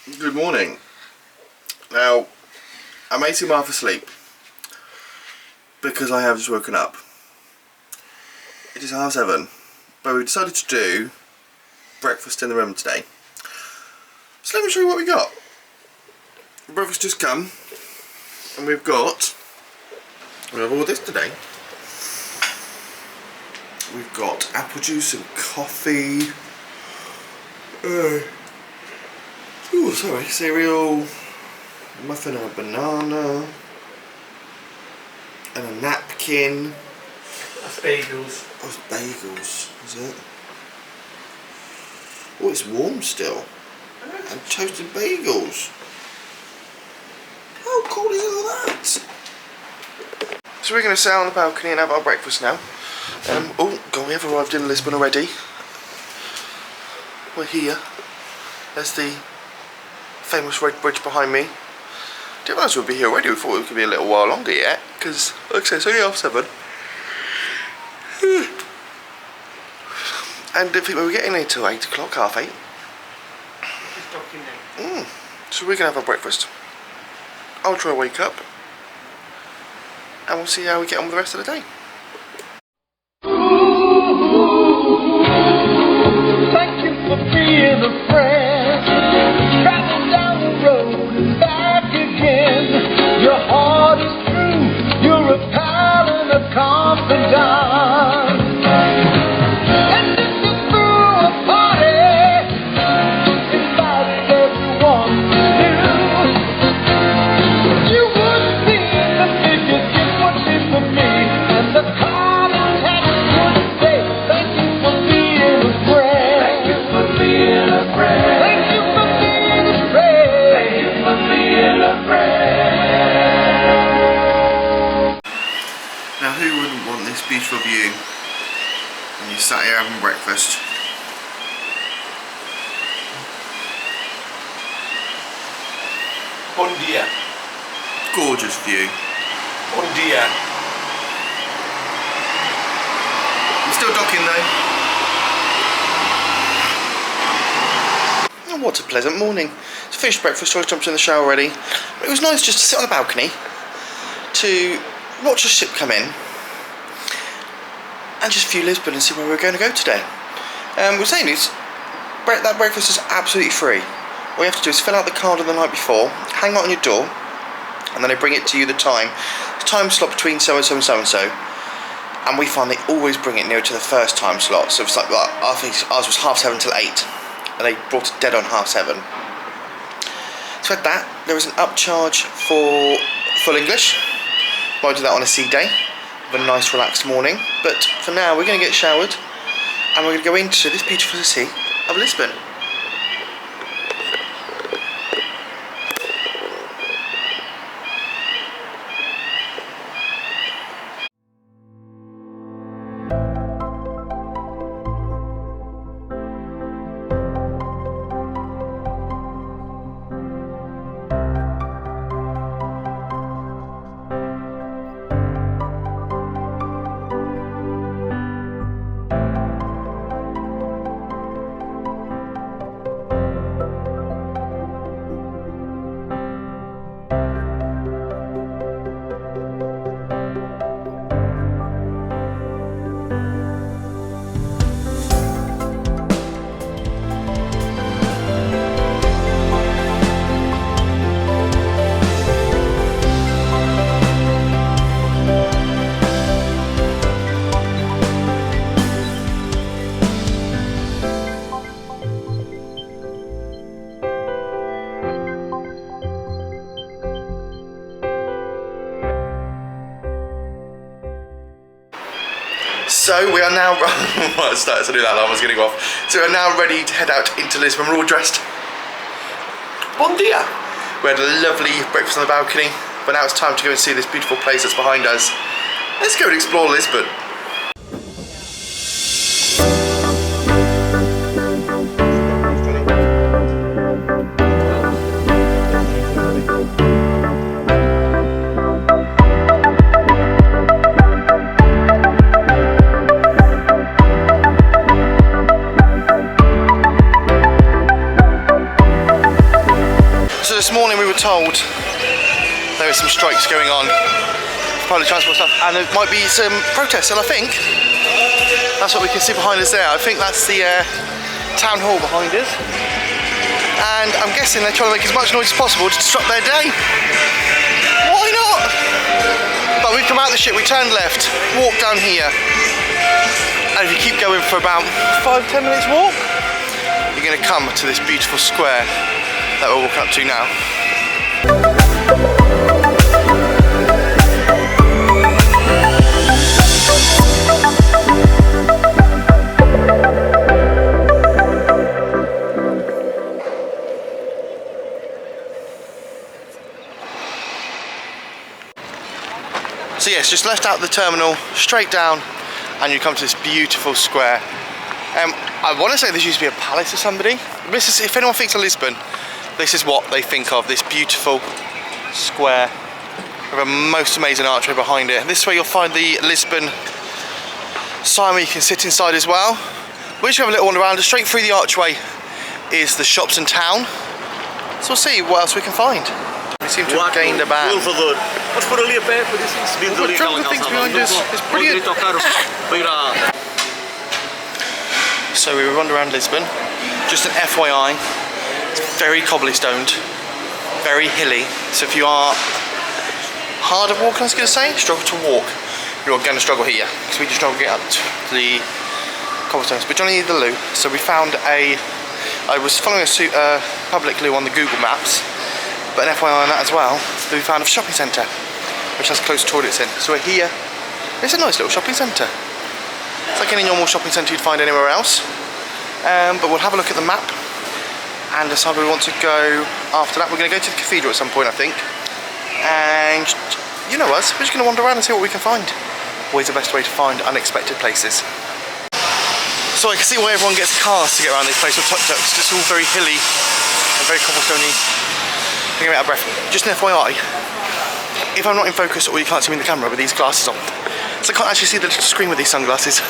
Good morning. Now, I'm 18 half asleep because I have just woken up. It is 7:30, but we decided to do breakfast in the room today. So let me show you what we got. Breakfast just come, and we have all this today. We've got apple juice and coffee. Cereal, muffin and a banana, and a napkin. That's bagels. Oh, it's bagels, is it? Oh, it's warm still. And toasted bagels. How cool is all that? So we're going to sit out on the balcony and have our breakfast now. Oh God, we have arrived in Lisbon already. We're here. There's the famous red bridge behind me. Didn't realise we'd be here already. We thought it could be a little while longer yet, because like I say, it's only 7:30. And I think we were getting here till 8 o'clock, 8:30. So we're gonna have our breakfast. I'll try to wake up, and we'll see how we get on with the rest of the day. Thank you for being a friend. Travel down the road and back again. Your heart is true. You're a pal and a confidant. And if you threw a party, invited everyone you knew, you wouldn't be the biggest gift would be for me. And the card and text would say, thank you for being a friend. Thank you for being a friend. Thank you for being a friend. Thank you for being a friend. Now, who wouldn't want this beautiful view when you sat here having breakfast? Bon dia. Gorgeous view. Bon dia. You're still docking though. Oh, what a pleasant morning. It's finished breakfast, I jumped in the shower already. It was nice just to sit on the balcony to watch a ship come in and just view Lisbon and see where we're going to go today. We're saying is that breakfast is absolutely free. All you have to do is fill out the card on the night before, hang it on your door, and then they bring it to you the time slot between so and so and so and so. And we find they always bring it near to the first time slot. So it's like, well, I think ours was 7:30 till 8, and they brought it dead on 7:30. So at that, there is an upcharge for full English. Might do that on a sea day, with a nice relaxed morning. But for now, we're going to get showered, and we're going to go into this beautiful city of Lisbon. So we are now, I started to do that alarm was going to go off. So we're now ready to head out into Lisbon. We're all dressed. Bon dia! We had a lovely breakfast on the balcony, but now it's time to go and see this beautiful place that's behind us. Let's go and explore Lisbon. were told there is some strikes going on, public transport stuff, and there might be some protests, and I think that's what we can see behind us there. I think that's the town hall behind us, and I'm guessing they're trying to make as much noise as possible to disrupt their day. Why not? But we've come out of the ship, we turned left, walked down here, and if you keep going for about 5-10 minutes walk, you're going to come to this beautiful square that we're walking up to now. So yes, just left out the terminal, straight down, and you come to this beautiful square. I want to say this used to be a palace of somebody. This is, if anyone thinks of Lisbon, this is what they think of, this beautiful square with a most amazing archway behind it. This way you'll find the Lisbon sign where you can sit inside as well. We'll just have a little wander around. Straight through the archway is the shops and town. So we'll see what else we can find. We seem to have gained a ban. Mas por ali a pé, por isso, subindo ali aquela things calçada. behind us. It's brilliant. So we wander around Lisbon. Just an FYI, it's very cobblestoned, very hilly. So if you are hard of walking, I was going to say, struggle to walk, you're going to struggle here, because we just struggle to get up to the cobblestones. But Johnny needed the loo, so we found I was following a public loo on the Google Maps, but an FYI on that as well, we found a shopping centre, which has closed toilets in. So we're here. It's a nice little shopping centre. It's like any normal shopping centre you'd find anywhere else. But we'll have a look at the map and decide where we want to go after that. We're going to go to the cathedral at some point, I think. And you know us, we're just going to wander around and see what we can find. Always the best way to find unexpected places. So I can see why everyone gets cars to get around this place, or tuk-tuks. It's all very hilly and very cobblestoney. I'm getting out of breath. Just an FYI, if I'm not in focus or you can't see me in the camera with these glasses on, so I can't actually see the little screen with these sunglasses.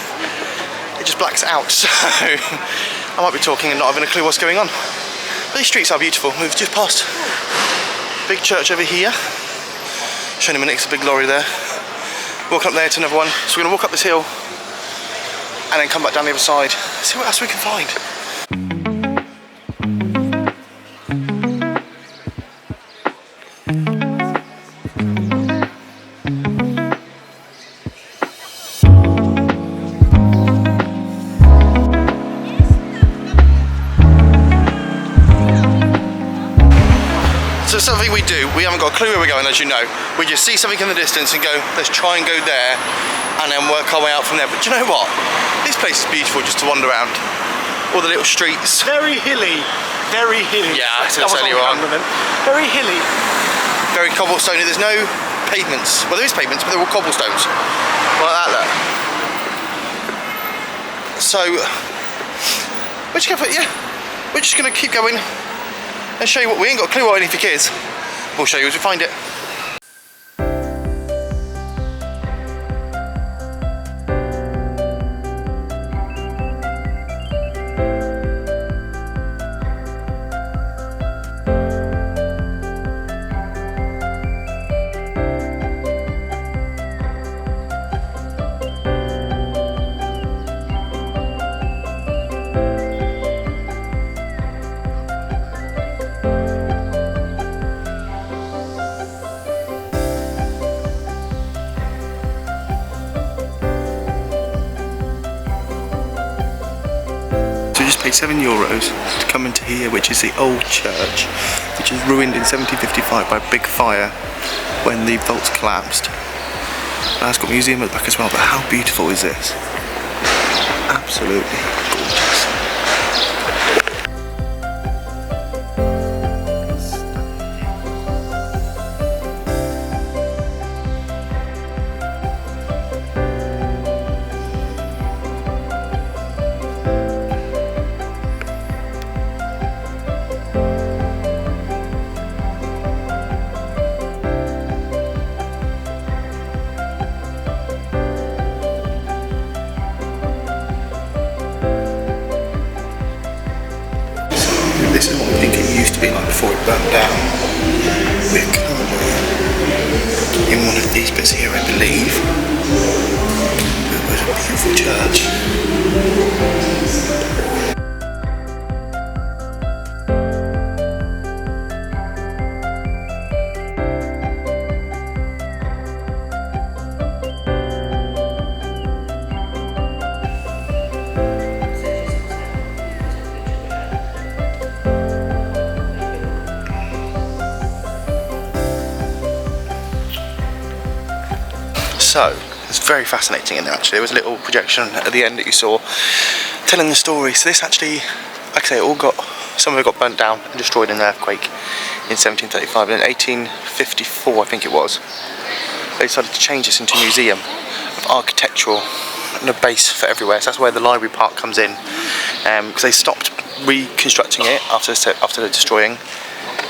It just blacks out, so I might be talking and not having a clue what's going on. But these streets are beautiful. We've just passed big church over here. Showing him a next big lorry there. Walk up there to another one. So we're going to walk up this hill and then come back down the other side. See what else we can find. So something we do, we haven't got a clue where we're going, as you know. We just see something in the distance and go, let's try and go there, and then work our way out from there. But do you know what? This place is beautiful just to wander around. All the little streets. Very hilly. Very hilly. Yeah, that's exactly right. Very hilly. Very cobblestone. There's no pavements. Well, there is pavements, but they're all cobblestones. Like that, look. So, we're just going to keep going and show you what we ain't got a clue what anything is. We'll show you as we find it. Paid €7 to come into here, which is the old church, which was ruined in 1755 by a big fire when the vaults collapsed. Now it's got a museum at the back as well, but how beautiful is this? Absolutely gorgeous. This is what I think it used to be like before it burnt down. We're currently in one of these bits here, I believe. It was a beautiful church. So, it's very fascinating in there actually. There was a little projection at the end that you saw telling the story. So this actually, like I say, some of it got burnt down and destroyed in an earthquake in 1735. And in 1854, I think it was, they decided to change this into a museum of architectural and a base for everywhere. So that's where the library part comes in, because they stopped reconstructing it after the destroying,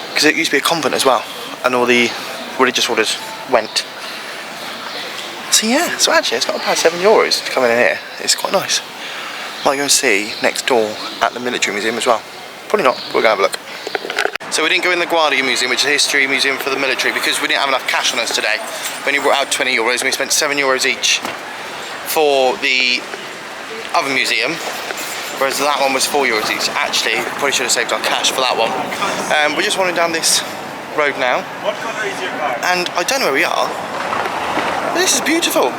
because it used to be a convent as well, and all the religious orders went. So yeah, so actually it's not about €7 to come in here. It's quite nice. Might go and see next door at the military museum as well. Probably not, but we're going to have a look. So we didn't go in the Guardia Museum, which is a history museum for the military, because we didn't have enough cash on us today. We only brought out €20 and we spent €7 each for the other museum, whereas that one was €4 each. Actually, we probably should have saved our cash for that one. We're just wandering down this road now. What color is your car? And I don't know where we are. This is beautiful.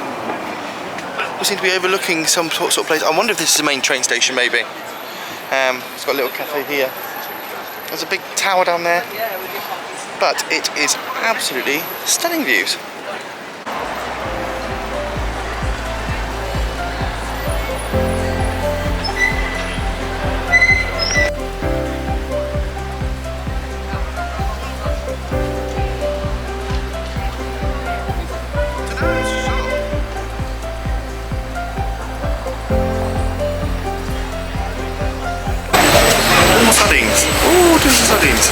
We seem to be overlooking some sort of place. I wonder if this is the main train station, maybe. It's got a little cafe here. There's a big tower down there. But it is absolutely stunning views. Sardines. Oh, do some sardines.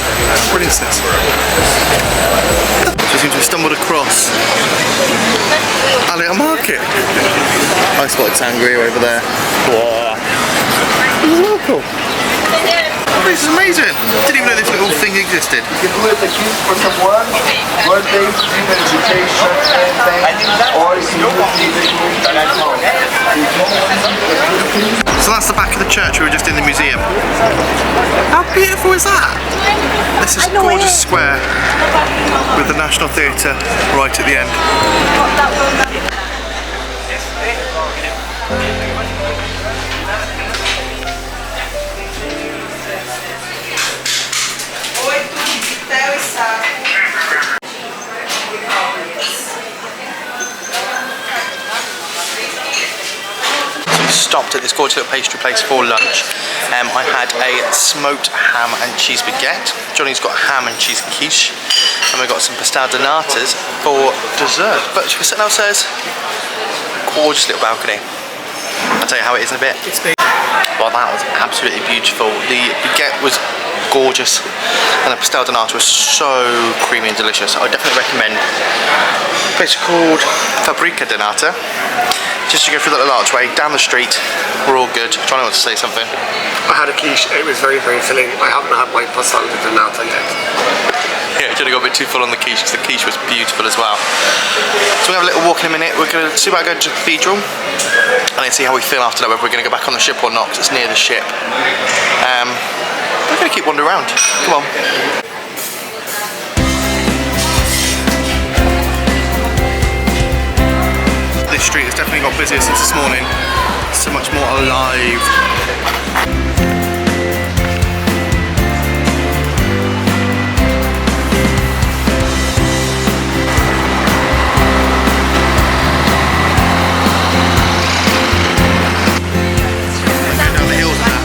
What is this? So we seem to have stumbled across a little market. I spotted sangria over there. Wow. This is well cool. Oh, this is amazing. Didn't even know this little thing existed. You can do it again for someone, birthday, even education, anything, or if you So that's the back of the church. We were just in the museum. How beautiful is that? This is a gorgeous square with the National Theatre right at the end. Stopped at this gorgeous little pastry place for lunch. I had a smoked ham and cheese baguette. Johnny's got ham and cheese quiche, and we've got some pastel de natas for dessert. But we're sitting outside, gorgeous little balcony. I'll tell you how it is in a bit. It's big. Well, that was absolutely beautiful. The baguette was gorgeous, and the pastel de nata was so creamy and delicious. I would definitely recommend a place called Fabrica de Nata. Just to go through that little archway, down the street, we're all good. Johnny wants to say something. I had a quiche, it was very, very filling. I haven't had my pastel de nata yet. Yeah, Johnny got a bit too full on the quiche because the quiche was beautiful as well. So we have a little walk in a minute. We're going to see about going to the cathedral and then see how we feel after that, whether we're going to go back on the ship or not, because it's near the ship. We're going to keep wandering around. Come on. This street has definitely got busier since this morning. So much more alive. Down the hills and that.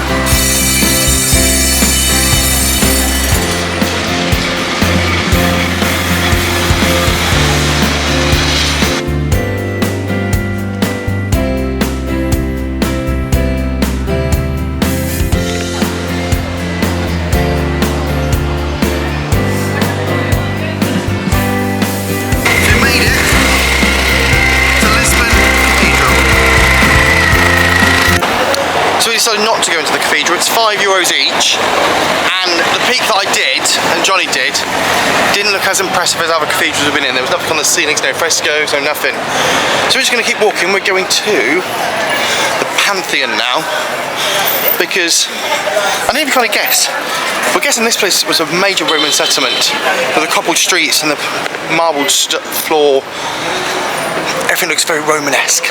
Decided not to go into the cathedral. It's €5 each, and peek that I did, and Johnny didn't look as impressive as other cathedrals we've been in. There was nothing on the ceilings, no frescoes, no nothing. So we're just going to keep walking. We're going to the Pantheon now, because I didn't even kind of guess. We're guessing this place was a major Roman settlement with the cobbled streets and the marbled floor. Everything looks very Romanesque.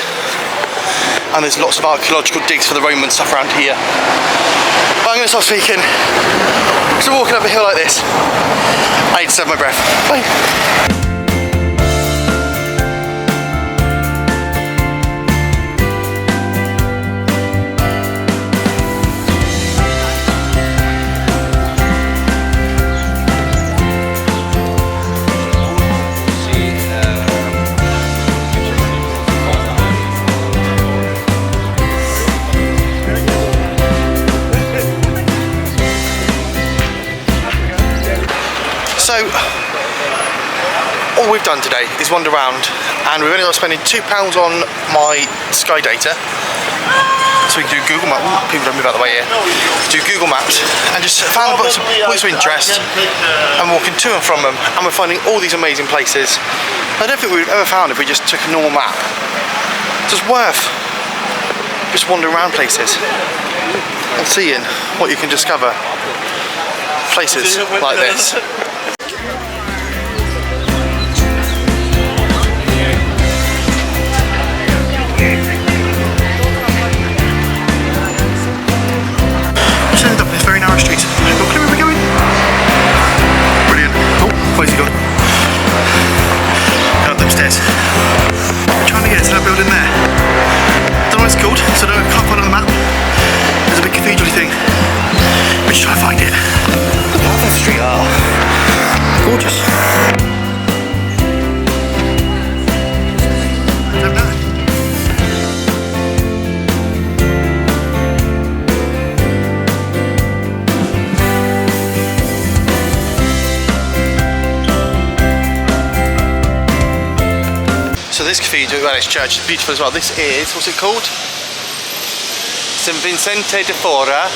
And there's lots of archaeological digs for the Roman stuff around here. But I'm going to stop speaking. So walking up a hill like this, I need to save my breath. Bye. So, all we've done today is wander around, and we've ended up spending £2 on my Sky data. So we can do Google Maps. People don't move out of the way here. Do Google Maps and just found points of interest and walking to and from them, and we're finding all these amazing places I don't think we would have ever found if we just took a normal map. So it's worth just wandering around places and seeing what you can discover. Places like this. So this cathedral, well, this church is beautiful as well. This is, what's it called? St Vincente de Fora.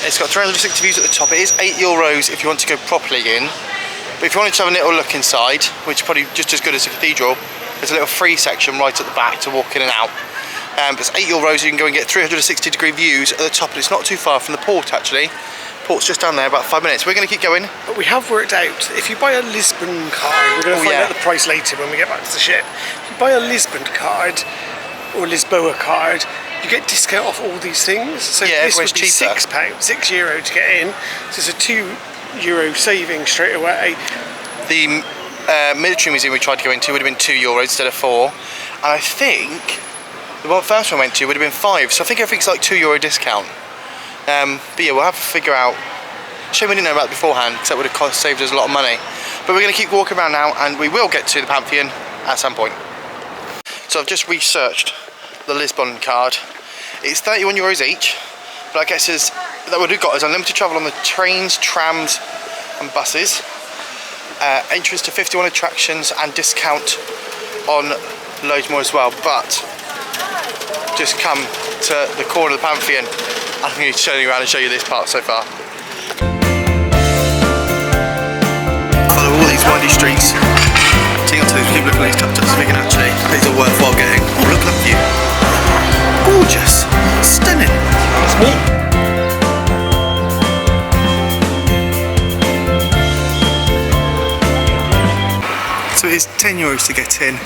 It's got 360 views at the top. It is €8 if you want to go properly in. But if you wanted to have a little look inside, which is probably just as good as a cathedral, there's a little free section right at the back to walk in and out. But it's €8, you can go and get 360-degree views at the top, and it's not too far from the port actually. Port's just down there, about 5 minutes. We're going to keep going. But we have worked out, if you buy a Lisbon card, we're going to find out the price later when we get back to the ship. If you buy a Lisbon card, or Lisboa card, you get discount off all these things. So yeah, this would be cheaper. €6 to get in. So it's a €2 saving straight away. The military museum we tried to go into would have been €2 instead of 4. And I think the first one we went to would have been 5. So I think everything's like €2 discount. But yeah, we'll have to figure out. Shame we didn't know about it beforehand, because that would have saved us a lot of money. But we're going to keep walking around now, and we will get to the Pantheon at some point. So I've just researched the Lisbon card. It's €31 each, but I guess that would have got us unlimited travel on the trains, trams, and buses. Entrance to 51 attractions and discount on loads more as well. But just come to the corner of the Pantheon. I'm going to turn you around and show you this part so far. Follow all these windy streets. Take on to these, keep looking at these tuk-tuks, thinking actually these are worthwhile getting. Oh, look at that view. Gorgeous. Stunning. That's me. So it's €10 to get in.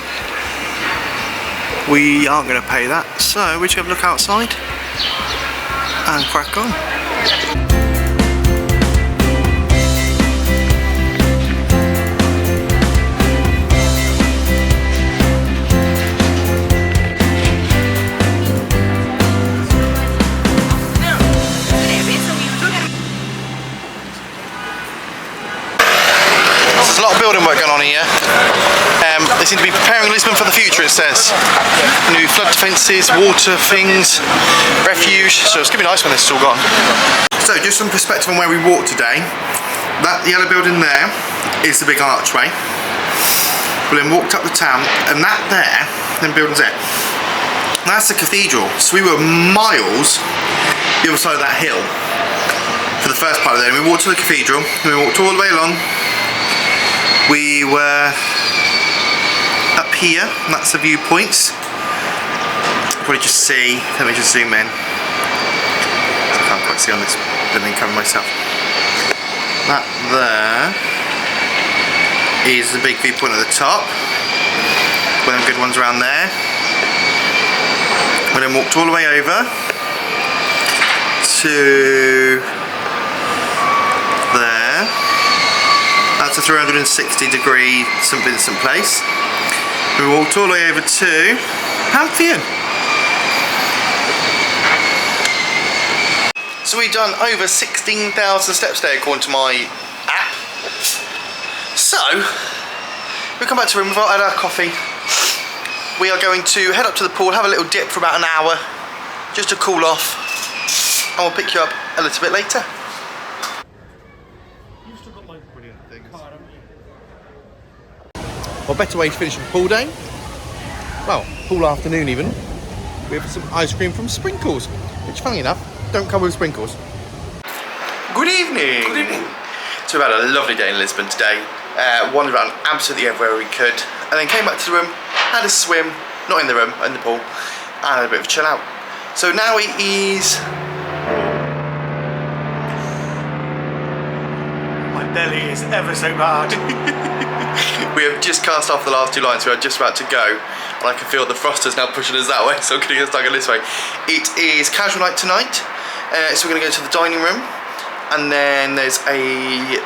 We aren't going to pay that, so we're just going to look outside and crack on. There's a lot of building work going on here. They seem to be preparing Lisbon for the future, it says. New flood defences, water things, refuge, so it's going to be nice when this is all gone. So just some perspective on where we walked today. That yellow building there is the big archway. We then walked up the town, and that there, them buildings there, that's the cathedral. So we were miles the other side of that hill. for the first part of the day. We walked to the cathedral, we walked all the way along. We were up here, and that's the viewpoints. Probably just see, let me just zoom in. I can't quite see on this, let me cover myself. That there is the big viewpoint at the top. One of them good ones around there. We then walked all the way over to there. That's a 360-degree St Vincent place. We walked all the way over to Pantheon. So we've done over 16,000 steps today according to my app. So, we come back to the room, we've had our coffee. We are going to head up to the pool, have a little dip for about an hour, just to cool off, and we'll pick you up a little bit later. You've still got my Brilliant things. card, haven't you? What better way to finish a pool day? Well, pool afternoon even, with some ice cream from Sprinkles, which funny enough, don't come with sprinkles. Good evening! Good evening. So we've had a lovely day in Lisbon today. Wandered around absolutely everywhere we could, and then came back to the room, had a swim, not in the room, in the pool, and had a bit of a chill out. So now it is... My belly is ever so bad. We have just cast off the last two lines, we are just about to go, and I can feel the frosters now pushing us that way, so I'm going to get stuck this way. It is casual night tonight, so we're going to go to the dining room, and then there's a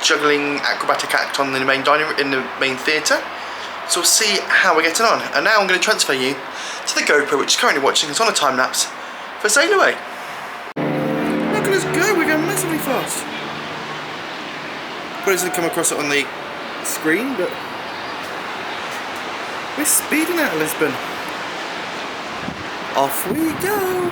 juggling acrobatic act on the main dining room, in the main theatre. So we'll see how we're getting on. And now I'm going to transfer you to the GoPro, which is currently watching us on a time lapse for Sail Away. Look at us go, we're going massively fast. Probably doesn't come across it on the screen, but we're speeding out of Lisbon. Off we go.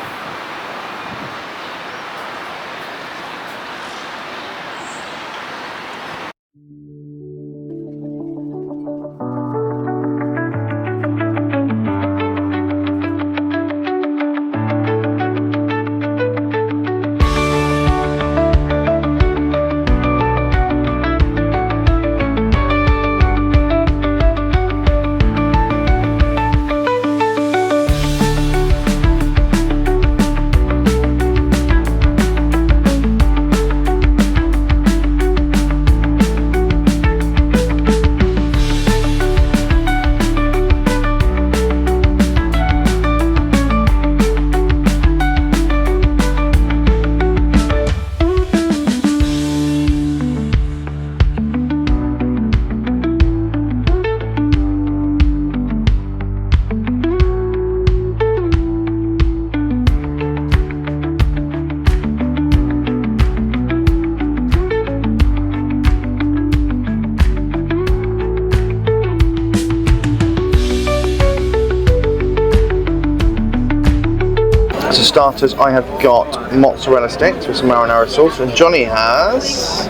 Starters, I have got mozzarella sticks with some marinara sauce, and Johnny has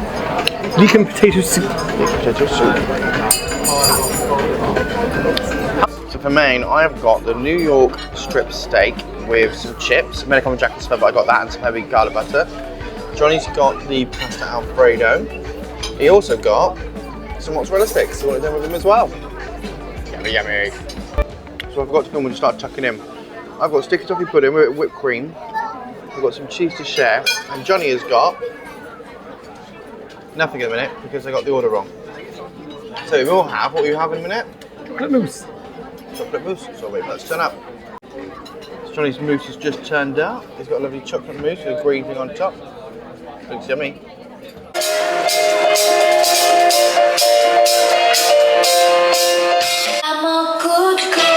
Leek and potato soup. potato soup. So for main, I have got the New York strip steak with some chips, American Jack and stuff, but I got that and some heavy garlic butter. Johnny's got the pasta alfredo. He also got some mozzarella sticks, so I wanted them with him as well. Yummy, yummy. So I forgot to film when you start tucking in. I've got sticky toffee pudding with whipped cream. I've got some cheese to share, and Johnny has got nothing in a minute because I got the order wrong. So we will have what we have in a minute. Chocolate mousse. Chocolate mousse. So wait, let's turn up. So Johnny's mousse has just turned out. He's got a lovely chocolate mousse with a green thing on top. Looks yummy. I'm a good girl.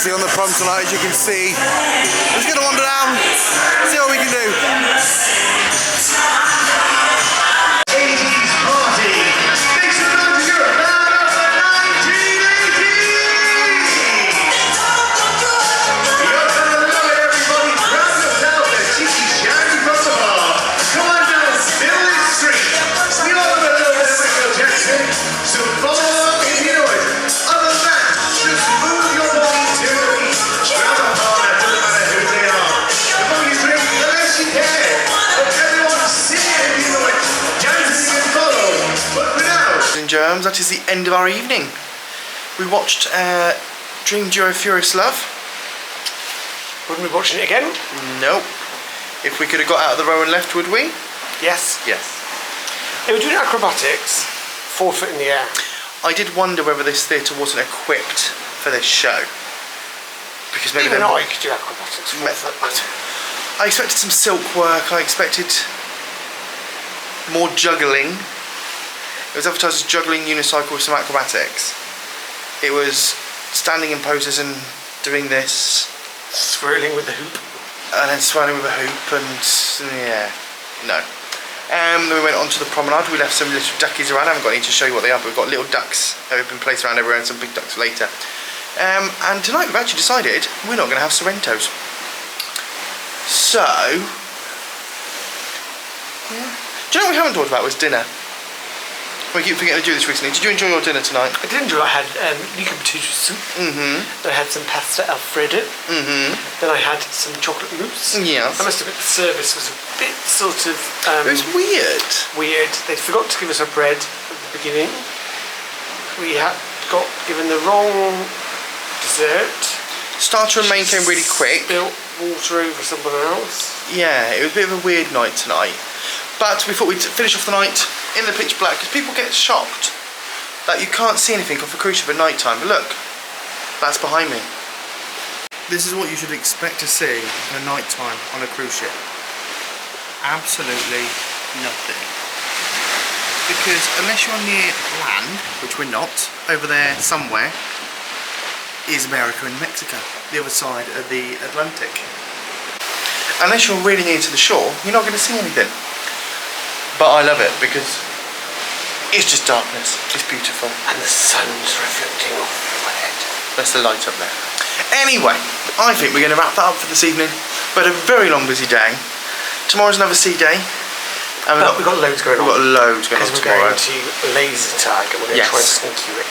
busy on the prom tonight, as you can see. I'm just going to wander down, see what we can do. 80s party. Make some noise if you're a fan of the 1980s. You're gonna love it, everybody. Grab yourself a cheeky shandy from the bar. Come on down Billy Street. We all have a little bit of Michael Jackson, so follow along if you know it. Other than that, just move your body to the beat. Grab a partner, doesn't matter who they are. The more you drink, the less you care. But everyone sing it if you know it. Dancing and follow. But for now, And germs, that is the end of our evening. We watched Dream Duo Furious Love. Wouldn't we be watching it again? Nope. If we could have got out of the row and left, would we? Yes. Yes. They were doing acrobatics, 4 foot in the air. I did wonder whether this theatre wasn't equipped for this show. Because maybe Even they- I could do acrobatics, 4 foot in the air. I expected some silk work, I expected more juggling. It was advertised as juggling unicycle with some acrobatics. It was standing in poses and doing this, Swirling with the hoop. and then swirling with a hoop, and yeah, no. Then we went on to the promenade. We left some little duckies around. I haven't got any to show you what they are, but we've got little ducks that have been placed around everywhere and some big ducks later. And tonight we've actually decided we're not going to have Sorrentos. So, yeah. Do you know what we haven't talked about was dinner? We keep forgetting to do this recently. Did you enjoy your dinner tonight? I did enjoy. I had leek and potato soup. Mm-hmm. Then I had some pasta alfredo. Mm-hmm. Then I had some chocolate mousse. Yes. I must admit the service was a bit sort of It was weird. weird. They forgot to give us our bread at the beginning. We got given the wrong dessert. Starter and main came really quick. Spilt water over someone else. Yeah, it was a bit of a weird night tonight. But we thought we'd finish off the night in the pitch black because people get shocked that you can't see anything off a cruise ship at night time. But look, that's behind me. This is what you should expect to see at night time on a cruise ship. Absolutely nothing. Because unless you're near land, which we're not, over there somewhere is America and Mexico, the other side of the Atlantic. Unless you're really near to the shore, you're not going to see anything. But I love it because it's just darkness. It's beautiful. And the sun's reflecting off my head. That's the light up there. Anyway, I think we're going to wrap that up for this evening. But a very long, busy day. Tomorrow's another sea day. And We've got loads going on. We've got loads going on Because we're tomorrow. going to laser tag and we're going Yes. to try and sneak you in.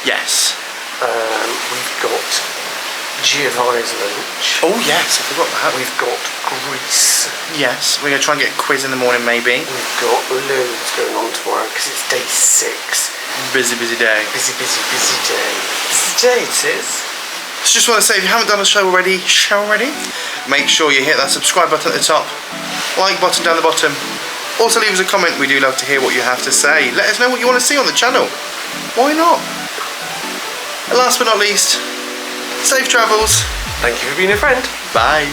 Yes. We've got Giovanni's lunch. Oh yes, I forgot that. We've got Greece. Yes, we're going to try and get a quiz in the morning maybe. We've got loads going on tomorrow because it's day 6. Busy, busy day. Busy, busy, busy day. Busy day it is. So just want to say, if you haven't done the show already, make sure you hit that subscribe button at the top, like button down the bottom. Also leave us a comment, we do love to hear what you have to say. Let us know what you want to see on the channel. Why not? And last but not least, safe travels. Thank you for being a friend. Bye.